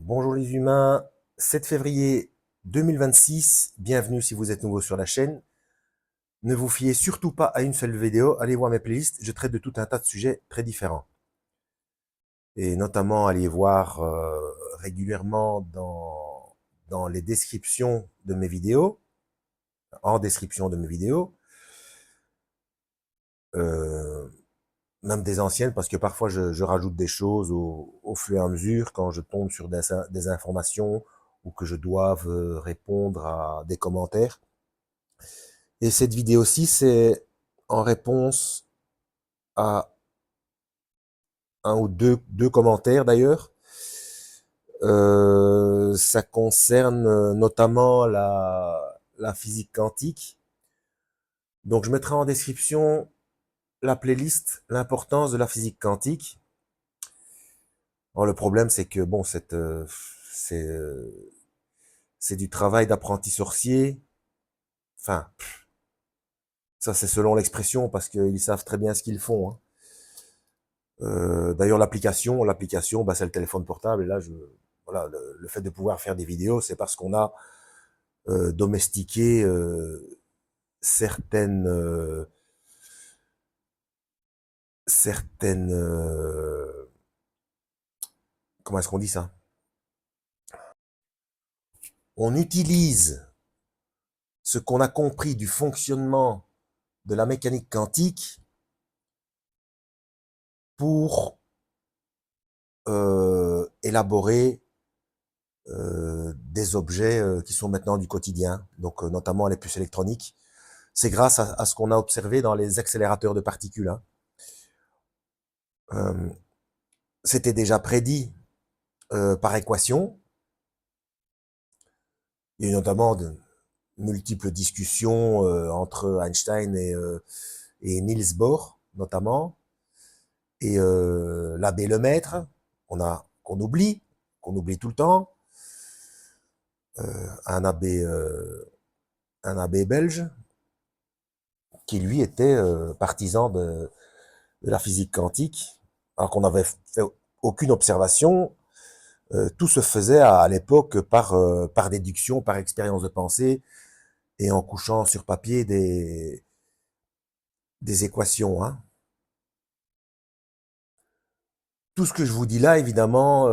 Bonjour les humains, 7 février 2026, bienvenue si vous êtes nouveau sur la chaîne. Ne vous fiez surtout pas à une seule vidéo, allez voir mes playlists, je traite de tout un tas de sujets très différents. Et notamment, allez voir régulièrement dans les descriptions de mes vidéos, en description de mes vidéos, euh, même des anciennes, parce que parfois je rajoute des choses au fur et à mesure quand je tombe sur des informations ou que je doive répondre à des commentaires. Et cette vidéo-ci, c'est en réponse à un ou deux commentaires d'ailleurs. Ça concerne notamment la physique quantique. Donc je mettrai en description la playlist l'importance de la physique quantique. Alors, le problème, c'est que bon, c'est du travail d'apprenti sorcier. Enfin, ça c'est selon l'expression parce qu'ils savent très bien ce qu'ils font. Hein. D'ailleurs, l'application, bah, c'est le téléphone portable. Et là, voilà, le fait de pouvoir faire des vidéos, c'est parce qu'on a domestiqué certaines, certaines, comment est-ce qu'on dit ça? On utilise ce qu'on a compris du fonctionnement de la mécanique quantique pour élaborer des objets qui sont maintenant du quotidien, donc notamment les puces électroniques. C'est grâce à ce qu'on a observé dans les accélérateurs de particules. Hein. Euh, C'était déjà prédit par équation. Il y a eu notamment de multiples discussions entre Einstein et Niels Bohr, notamment, et l'abbé Lemaître, qu'on oublie tout le temps, un abbé belge, qui lui était partisan de la physique quantique, alors qu'on n'avait fait aucune observation. Tout se faisait à l'époque par déduction, par expérience de pensée, et en couchant sur papier des équations. Hein. Tout ce que je vous dis là, évidemment,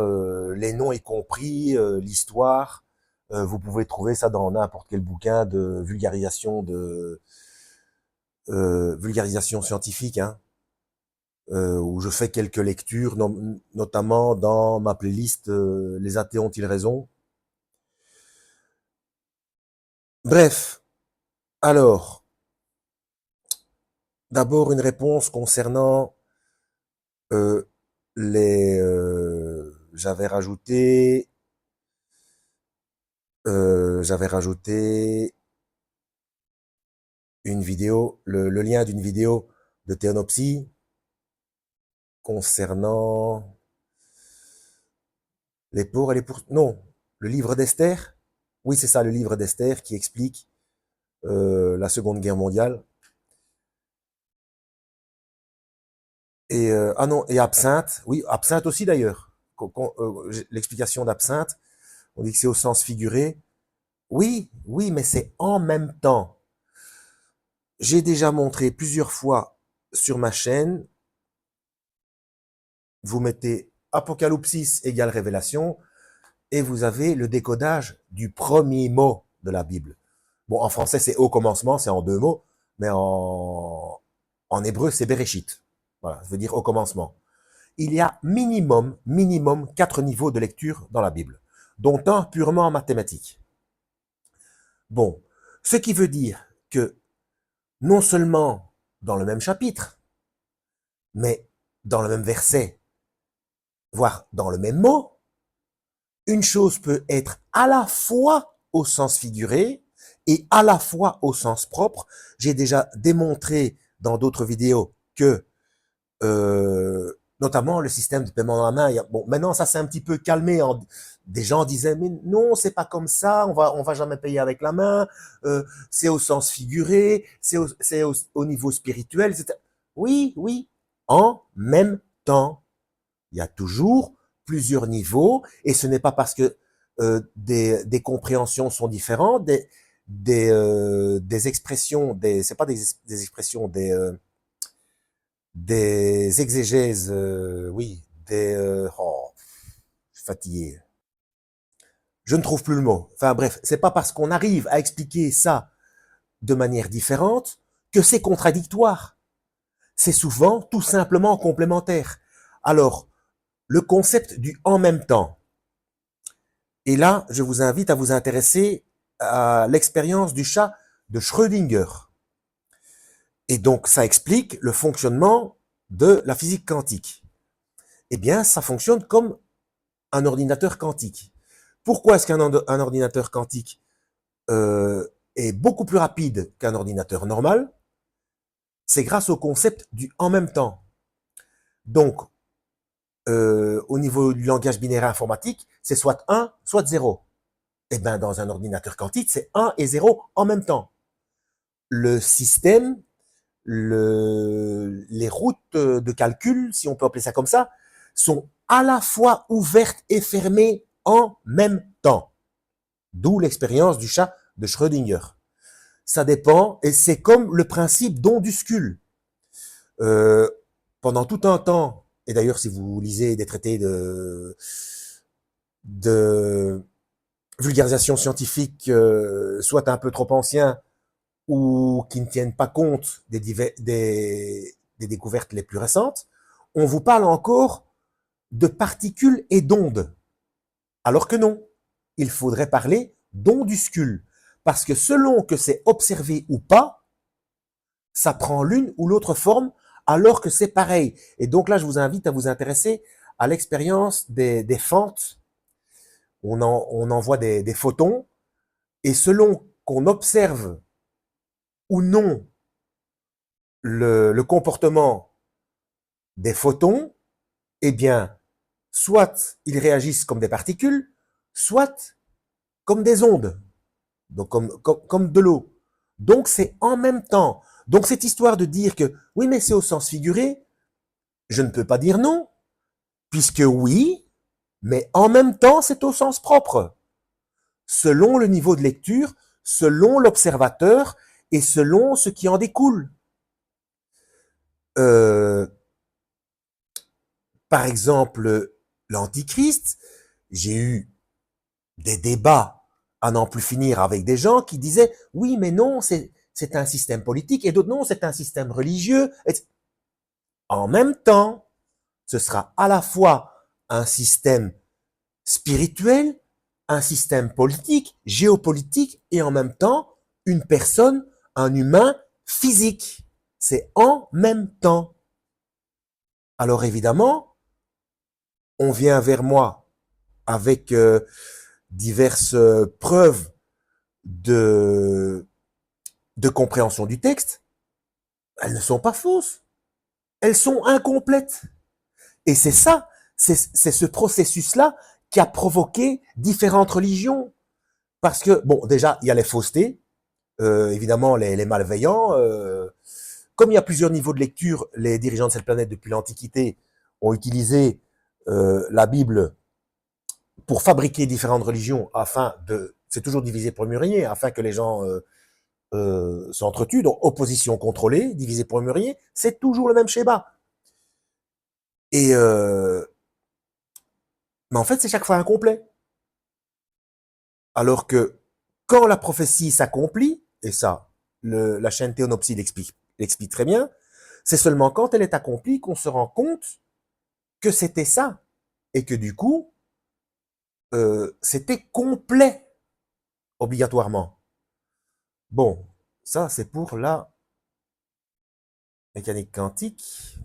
les noms y compris, l'histoire, vous pouvez trouver ça dans n'importe quel bouquin de vulgarisation scientifique. Hein. Où je fais quelques lectures, notamment dans ma playlist Les athées ont-ils raison? Bref, alors, d'abord une réponse concernant euh, les... j'avais rajouté une vidéo, le lien d'une vidéo de Théonopsie concernant les pour et les pour... Non, le livre d'Esther. Oui, c'est ça, le livre d'Esther qui explique la Seconde Guerre mondiale. Et ah non, et absinthe, oui, absinthe aussi d'ailleurs. L'explication d'absinthe, on dit que c'est au sens figuré. Oui, oui, mais c'est en même temps. J'ai déjà montré plusieurs fois sur ma chaîne, vous mettez Apocalypsis égale révélation, et vous avez le décodage du premier mot de la Bible. Bon, en français, c'est au commencement, c'est en deux mots, mais en hébreu, c'est Bereshit. Voilà, ça veut dire au commencement. Il y a minimum 4 niveaux de lecture dans la Bible, dont un purement en mathématiques. Bon, ce qui veut dire que non seulement dans le même chapitre, mais dans le même verset, voire dans le même mot, une chose peut être à la fois au sens figuré et à la fois au sens propre. J'ai déjà démontré dans d'autres vidéos que notamment le système de paiement dans la main. Bon, maintenant ça s'est un petit peu calmé. Des gens disaient mais non, c'est pas comme ça. On va jamais payer avec la main. C'est au sens figuré. C'est au niveau spirituel. Oui, oui. En même temps, il y a toujours plusieurs niveaux, et ce n'est pas parce que des compréhensions sont différentes, des expressions, c'est pas des expressions, des exégèses, oui, je suis fatigué. Je ne trouve plus le mot. Enfin bref, c'est pas parce qu'on arrive à expliquer ça de manière différente que c'est contradictoire. C'est souvent tout simplement complémentaire. Alors, le concept du en même temps. Et là, je vous invite à vous intéresser à l'expérience du chat de Schrödinger. Et donc, ça explique le fonctionnement de la physique quantique. Eh bien, ça fonctionne comme un ordinateur quantique. Pourquoi est-ce qu'un ordinateur quantique est beaucoup plus rapide qu'un ordinateur normal? C'est grâce au concept du en même temps. Donc, au niveau du langage binaire informatique, c'est soit 1, soit 0. Eh bien, dans un ordinateur quantique, c'est 1 et 0 en même temps. Le système, les routes de calcul, si on peut appeler ça comme ça, sont à la fois ouvertes et fermées en même temps. D'où l'expérience du chat de Schrödinger. Ça dépend, et c'est comme le principe d'onduscule. Pendant tout un temps, et d'ailleurs si vous lisez des traités de vulgarisation scientifique, soit un peu trop anciens, ou qui ne tiennent pas compte des découvertes les plus récentes, on vous parle encore de particules et d'ondes. Alors que non, il faudrait parler d'onduscules. Parce que selon que c'est observé ou pas, ça prend l'une ou l'autre forme, alors que c'est pareil. Et donc là, je vous invite à vous intéresser à l'expérience des fentes. On envoie des photons, et selon qu'on observe ou non le comportement des photons, eh bien, soit ils réagissent comme des particules, soit comme des ondes, donc comme de l'eau. Donc c'est en même temps. Donc cette histoire de dire que oui, mais c'est au sens figuré, je ne peux pas dire non, puisque oui, mais en même temps c'est au sens propre, selon le niveau de lecture, selon l'observateur et selon ce qui en découle. Par exemple, l'Antichrist, j'ai eu des débats à n'en plus finir avec des gens qui disaient oui, mais non, c'est un système politique, et d'autres non, c'est un système religieux. En même temps, ce sera à la fois un système spirituel, un système politique, géopolitique, et en même temps, une personne, un humain physique. C'est en même temps. Alors évidemment, on vient vers moi avec diverses preuves de compréhension du texte. Elles ne sont pas fausses. Elles sont incomplètes. Et c'est ça, c'est ce processus-là qui a provoqué différentes religions. Parce que, bon, déjà, il y a les faussetés, évidemment, les malveillants. Comme il y a plusieurs niveaux de lecture, les dirigeants de cette planète depuis l'Antiquité ont utilisé la Bible pour fabriquer différentes religions afin de... C'est toujours divisé pour mieux régner, afin que les gens s'entretuent. Donc, opposition contrôlée, divisé pour mieux régner, c'est toujours le même schéma. Et mais en fait, c'est chaque fois incomplet. Alors que quand la prophétie s'accomplit, et ça, la chaîne Théonopsie l'explique très bien, c'est seulement quand elle est accomplie qu'on se rend compte que c'était ça. Et que du coup, c'était complet, obligatoirement. Bon, ça c'est pour la mécanique quantique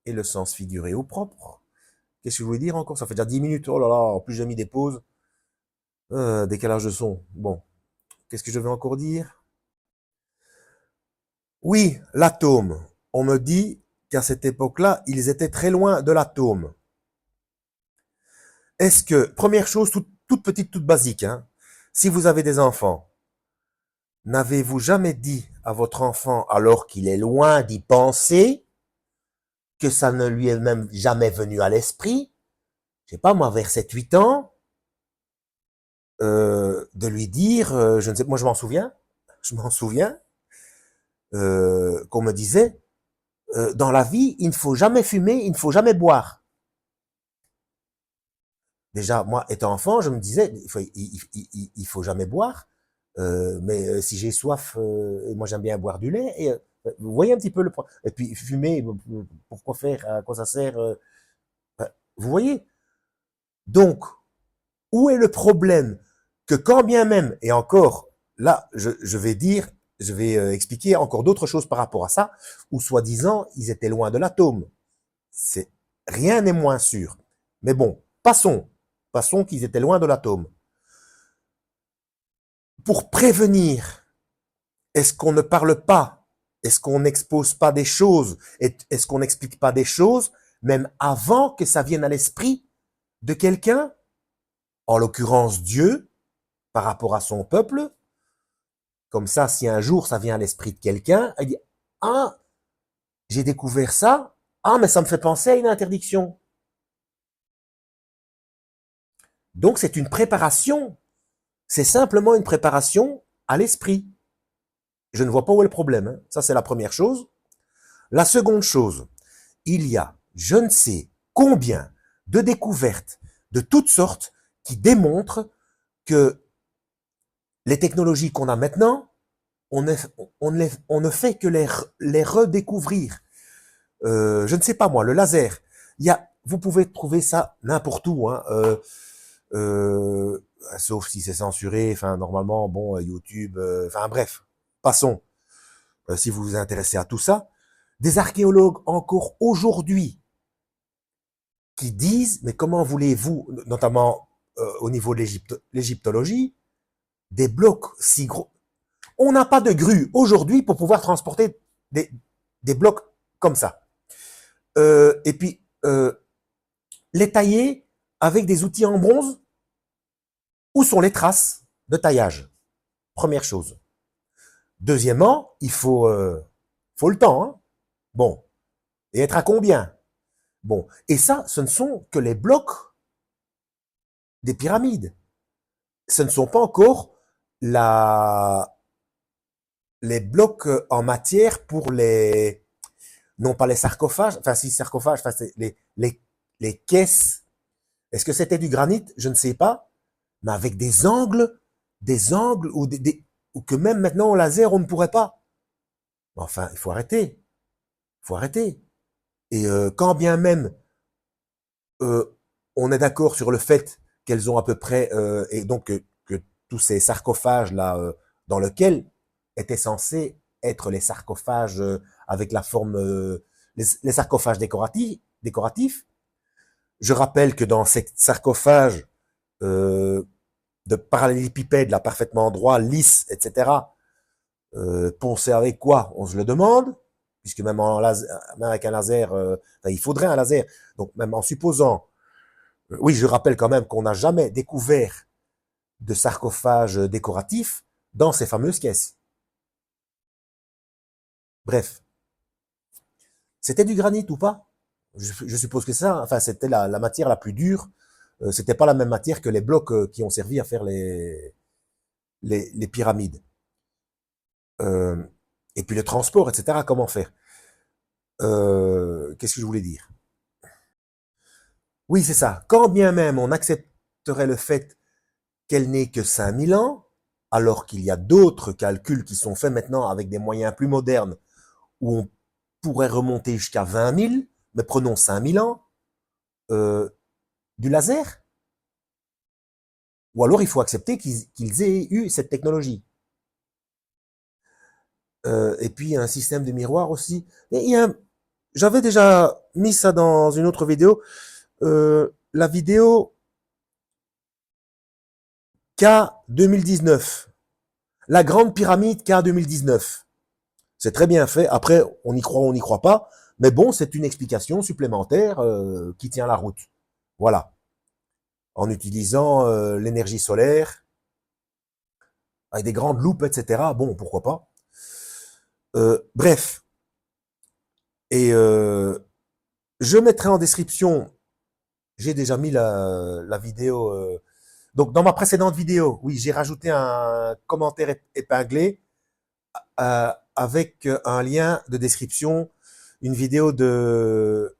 et le sens figuré ou propre. Qu'est-ce que je voulais dire encore? Ça fait déjà 10 minutes. Oh là là, en plus j'ai mis des pauses. Décalage de son. Bon, qu'est-ce que je vais encore dire? Oui, l'atome. On me dit qu'à cette époque-là, ils étaient très loin de l'atome. Est-ce que, première chose, toute petite, toute basique, hein, si vous avez des enfants, n'avez-vous jamais dit à votre enfant, alors qu'il est loin d'y penser, que ça ne lui est même jamais venu à l'esprit, je sais pas moi, vers 7, 8 ans, de lui dire, je ne sais, moi je m'en souviens, qu'on me disait, dans la vie, il ne faut jamais fumer, il ne faut jamais boire. Déjà, moi, étant enfant, je me disais, il faut jamais boire, mais si j'ai soif, et moi j'aime bien boire du lait, et vous voyez un petit peu le problème. Et puis fumer, pourquoi faire, à quoi ça sert, vous voyez. Donc, où est le problème que quand bien même, et encore, là, je vais dire, je vais expliquer encore d'autres choses par rapport à ça, où soi-disant, ils étaient loin de l'atome. C'est, rien n'est moins sûr. Mais bon, passons qu'ils étaient loin de l'atome. Pour prévenir, est-ce qu'on ne parle pas? Est-ce qu'on n'expose pas des choses? Est-ce qu'on n'explique pas des choses, même avant que ça vienne à l'esprit de quelqu'un? En l'occurrence Dieu, par rapport à son peuple. Comme ça, si un jour ça vient à l'esprit de quelqu'un, il dit, ah, j'ai découvert ça, ah, mais ça me fait penser à une interdiction. Donc c'est une préparation, c'est simplement une préparation à l'esprit. Je ne vois pas où est le problème, hein. Ça c'est la première chose. La seconde chose, il y a je ne sais combien de découvertes de toutes sortes qui démontrent que les technologies qu'on a maintenant, on ne fait que les redécouvrir. Je ne sais pas moi, le laser. Vous pouvez trouver ça n'importe où, hein, sauf si c'est censuré. Enfin, normalement, bon, YouTube. Enfin, bref, passons. Si vous vous intéressez à tout ça, des archéologues encore aujourd'hui qui disent, mais comment voulez-vous, notamment au niveau de l'égyptologie, des blocs si gros. On n'a pas de grue aujourd'hui pour pouvoir transporter des blocs comme ça. Et puis, les tailler avec des outils en bronze. Où sont les traces de taillage? Première chose. Deuxièmement, il faut le temps. Hein. Bon. Et être à combien? Bon. Et ça, ce ne sont que les blocs des pyramides. Ce ne sont pas encore les blocs en matière pour les, non pas les sarcophages, enfin si sarcophages, enfin c'est les caisses. Est-ce que c'était du granit? Je ne sais pas, mais avec des angles ou que même maintenant au laser on ne pourrait pas. Enfin, il faut arrêter, Et quand bien même on est d'accord sur le fait qu'elles ont à peu près et donc que tous ces sarcophages là dans lesquels étaient censés être les sarcophages avec la forme les sarcophages décoratifs. Je rappelle que dans ces sarcophages de parallélépipèdes là parfaitement droits, lisses, etc. Poncer avec quoi? On se le demande, puisque même avec un laser, il faudrait un laser. Donc même en supposant, oui, je rappelle quand même qu'on n'a jamais découvert de sarcophage décoratif dans ces fameuses caisses. Bref, c'était du granit ou pas? Je suppose que ça, enfin c'était la matière la plus dure. C'était pas la même matière que les blocs qui ont servi à faire les pyramides. Et puis le transport, etc. Comment faire? Qu'est-ce que je voulais dire? Oui, c'est ça. Quand bien même on accepterait le fait qu'elle n'ait que 5000 ans, alors qu'il y a d'autres calculs qui sont faits maintenant avec des moyens plus modernes, où on pourrait remonter jusqu'à 20 000, mais prenons 5000 ans, du laser. Ou alors il faut accepter qu'ils aient eu cette technologie. Et puis un système de miroir aussi. J'avais déjà mis ça dans une autre vidéo. La vidéo K 2019. La grande pyramide K 2019. C'est très bien fait. Après, on y croit ou on n'y croit pas. Mais bon, c'est une explication supplémentaire qui tient la route. Voilà. En utilisant l'énergie solaire, avec des grandes loupes, etc. Bon, pourquoi pas. Bref. Et je mettrai en description, j'ai déjà mis la vidéo. Donc, dans ma précédente vidéo, oui, j'ai rajouté un commentaire épinglé avec un lien de description, une vidéo de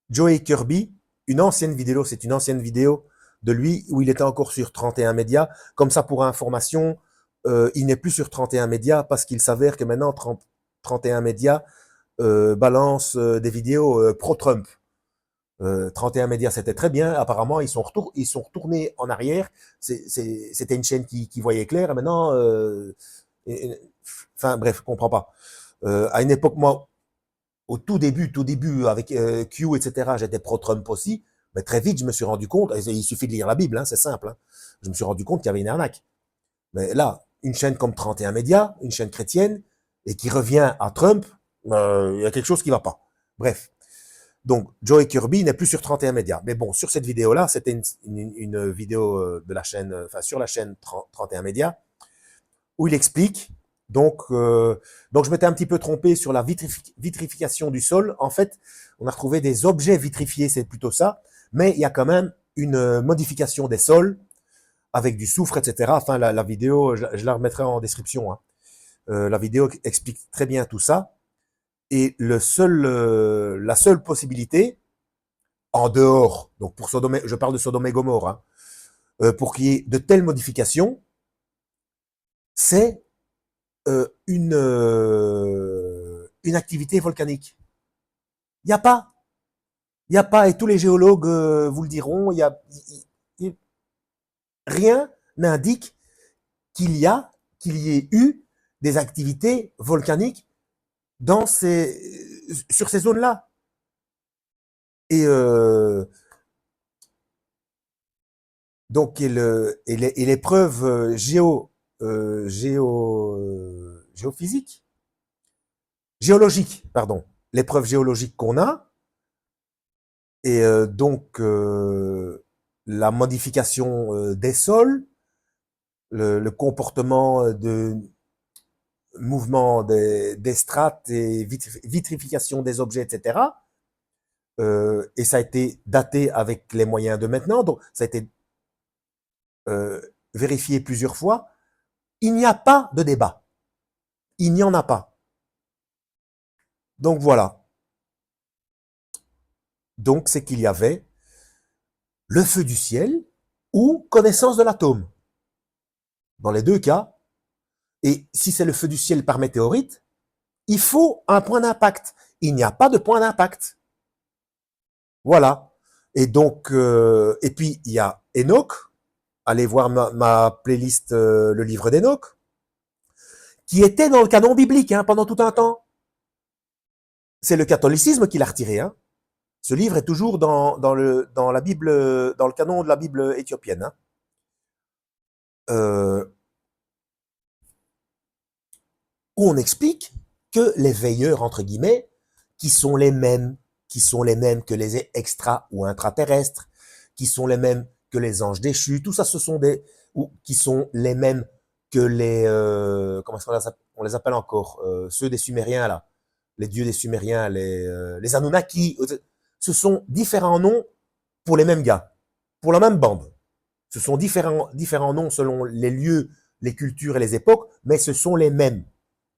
Joey Kirby, une ancienne vidéo, c'est une ancienne vidéo de lui où il était encore sur 31 médias. Comme ça, pour information, il n'est plus sur 31 médias parce qu'il s'avère que maintenant 31 médias balance des vidéos pro-Trump. 31 médias, c'était très bien. Apparemment, ils sont retournés en arrière. C'était une chaîne qui voyait clair. Et maintenant, enfin bref, je comprends pas. À une époque, moi, au tout début, avec Q, etc., j'étais pro-Trump aussi. Mais très vite, je me suis rendu compte, il suffit de lire la Bible, hein, c'est simple. Hein, je me suis rendu compte qu'il y avait une arnaque. Mais là, une chaîne comme 31 médias, une chaîne chrétienne, et qui revient à Trump, il y a quelque chose qui va pas. Bref. Donc, Joey Kirby n'est plus sur 31 médias. Mais bon, sur cette vidéo-là, c'était une vidéo de la chaîne, enfin, sur la chaîne 31 médias, où il explique, donc je m'étais un petit peu trompé sur la vitrification du sol. En fait, on a retrouvé des objets vitrifiés, c'est plutôt ça, mais il y a quand même une modification des sols, avec du soufre, etc. Enfin, la vidéo, je la remettrai en description, hein. La vidéo explique très bien tout ça. Et la seule possibilité, en dehors, donc pour Sodome, je parle de Sodome et Gomorrhe, hein, pour qu'il y ait de telles modifications, c'est une activité volcanique. Il n'y a pas. Il n'y a pas, et tous les géologues vous le diront, rien n'indique qu'il y ait eu des activités volcaniques sur ces zones-là. Et donc, et les preuves géophysiques, géologiques, pardon, les preuves géologiques qu'on a, et donc la modification des sols, le comportement de mouvement des strates et vitrification des objets, etc. Et ça a été daté avec les moyens de maintenant, donc ça a été vérifié plusieurs fois. Il n'y a pas de débat. Il n'y en a pas. Donc voilà. Donc c'est qu'il y avait le feu du ciel ou connaissance de l'atome. Dans les deux cas. Et si c'est le feu du ciel par météorite, il faut un point d'impact. Il n'y a pas de point d'impact. Voilà. Et donc, et puis il y a Enoch. Allez voir ma playlist le livre d'Enoch, qui était dans le canon biblique hein, pendant tout un temps. C'est le catholicisme qui l'a retiré. Hein. Ce livre est toujours dans la Bible, dans le canon de la Bible éthiopienne. Hein. Où on explique que les veilleurs, entre guillemets, qui sont les mêmes que les extra ou intraterrestres, qui sont les mêmes que les anges déchus, tout ça, ce sont ou qui sont les mêmes que les, comment est-ce qu'on les appelle encore, ceux des Sumériens là, les dieux des Sumériens, les Anunnaki, ce sont différents noms pour les mêmes gars, pour la même bande. Ce sont différents noms selon les lieux, les cultures et les époques, mais ce sont les mêmes.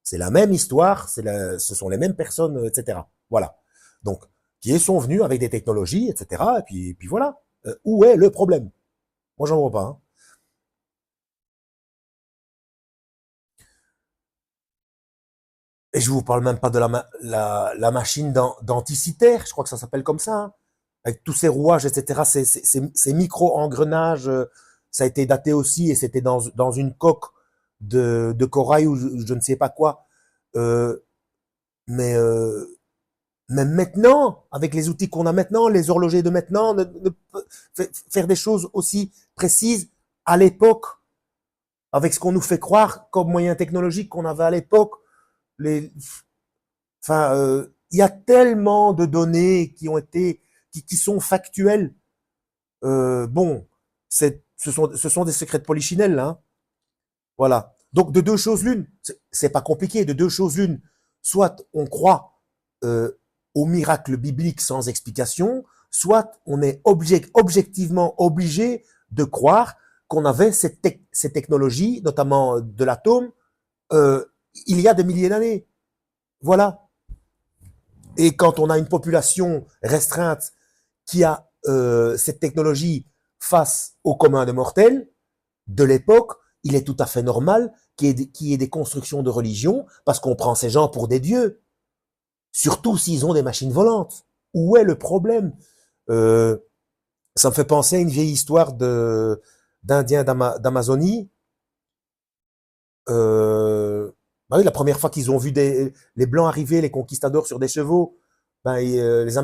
C'est la même histoire, ce sont les mêmes personnes, etc. Voilà. Donc, qui sont venus avec des technologies, etc. Et puis voilà. Où est le problème? Moi, j'en vois pas. Hein. Et je vous parle même pas de la machine denticitaire, je crois que ça s'appelle comme ça, hein, avec tous ces rouages, etc. Ces micro-engrenages, ça a été daté aussi, et c'était dans une coque de corail ou je ne sais pas quoi. Mais même maintenant, avec les outils qu'on a maintenant, les horlogers de maintenant, faire des choses aussi précises à l'époque, avec ce qu'on nous fait croire comme moyen technologique qu'on avait à l'époque. Enfin, il y a tellement de données qui sont factuelles. Bon, ce sont des secrets de polichinelle, là. Hein. Voilà. Donc, de deux choses l'une, c'est pas compliqué, de deux choses l'une. Soit on croit au miracle biblique sans explication, soit on est objectivement obligé de croire qu'on avait ces technologies, notamment de l'atome, il y a des milliers d'années. Voilà. Et quand on a une population restreinte qui a cette technologie face au commun des mortels de l'époque, il est tout à fait normal qu'il y ait des constructions de religion, parce qu'on prend ces gens pour des dieux, surtout s'ils ont des machines volantes. Où est le problème? Ça me fait penser à une vieille histoire d'Indiens d'Amazonie. Bah oui, la première fois qu'ils ont vu les Blancs arriver, les conquistadors sur des chevaux, ben, les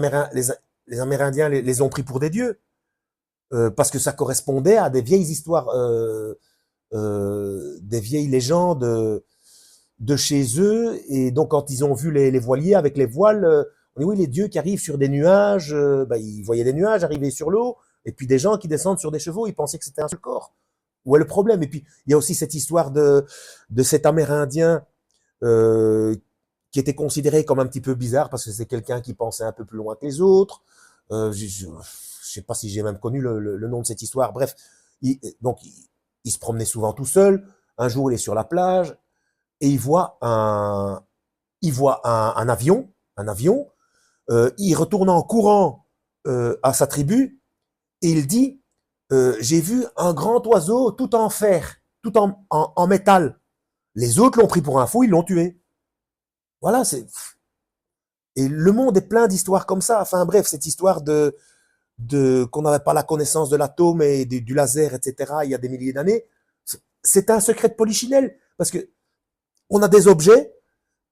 Amérindiens les ont pris pour des dieux, parce que ça correspondait à des vieilles histoires, des vieilles légendes de chez eux. Et donc, quand ils ont vu les voiliers avec les voiles, on dit oui, les dieux qui arrivent sur des nuages, ben, ils voyaient des nuages arriver sur l'eau, et puis des gens qui descendent sur des chevaux, ils pensaient que c'était un seul corps. Où est le problème? Et puis, il y a aussi cette histoire de cet Amérindien euh, qui était considéré comme un petit peu bizarre parce que c'est quelqu'un qui pensait un peu plus loin que les autres. Je sais pas si j'ai même connu le nom de cette histoire. Bref, donc il se promenait souvent tout seul. Un jour, il est sur la plage et il voit un avion. Il retourne en courant à sa tribu et il dit j'ai vu un grand oiseau tout en fer, tout en métal. Les autres l'ont pris pour un fou, ils l'ont tué. Voilà, et le monde est plein d'histoires comme ça. Enfin bref, cette histoire de qu'on n'avait pas la connaissance de l'atome et du laser, etc. Il y a des milliers d'années, c'est un secret de polichinelle parce que on a des objets,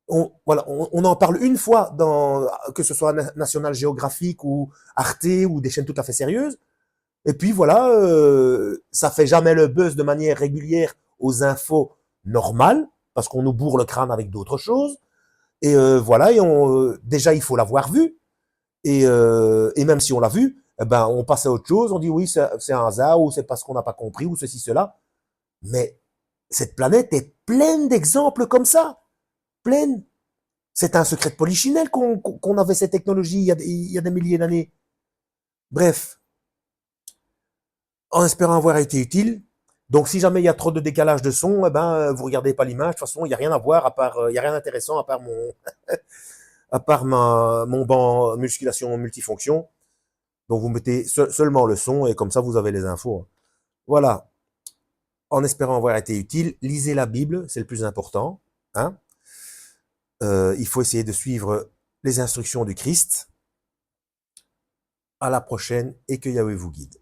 on en parle une fois dans que ce soit National Geographic ou Arte ou des chaînes tout à fait sérieuses. Et puis voilà, ça fait jamais le buzz de manière régulière aux infos normales parce qu'on nous bourre le crâne avec d'autres choses. Et voilà, déjà il faut l'avoir vu. Et même si on l'a vu, eh ben on passe à autre chose. On dit oui, c'est un hasard ou c'est parce qu'on n'a pas compris ou ceci cela. Mais cette planète est pleine d'exemples comme ça, pleine. C'est un secret de polichinelle qu'on avait cette technologie il y a des milliers d'années. Bref, en espérant avoir été utile. Donc, si jamais il y a trop de décalage de son, eh ben, vous regardez pas l'image. De toute façon, il y a rien à voir à part, il y a rien d'intéressant à part mon banc musculation multifonction. Donc, vous mettez seulement le son et comme ça, vous avez les infos. Voilà. En espérant avoir été utile, lisez la Bible, c'est le plus important. Hein. Il faut essayer de suivre les instructions du Christ. À la prochaine et que Yahweh vous guide.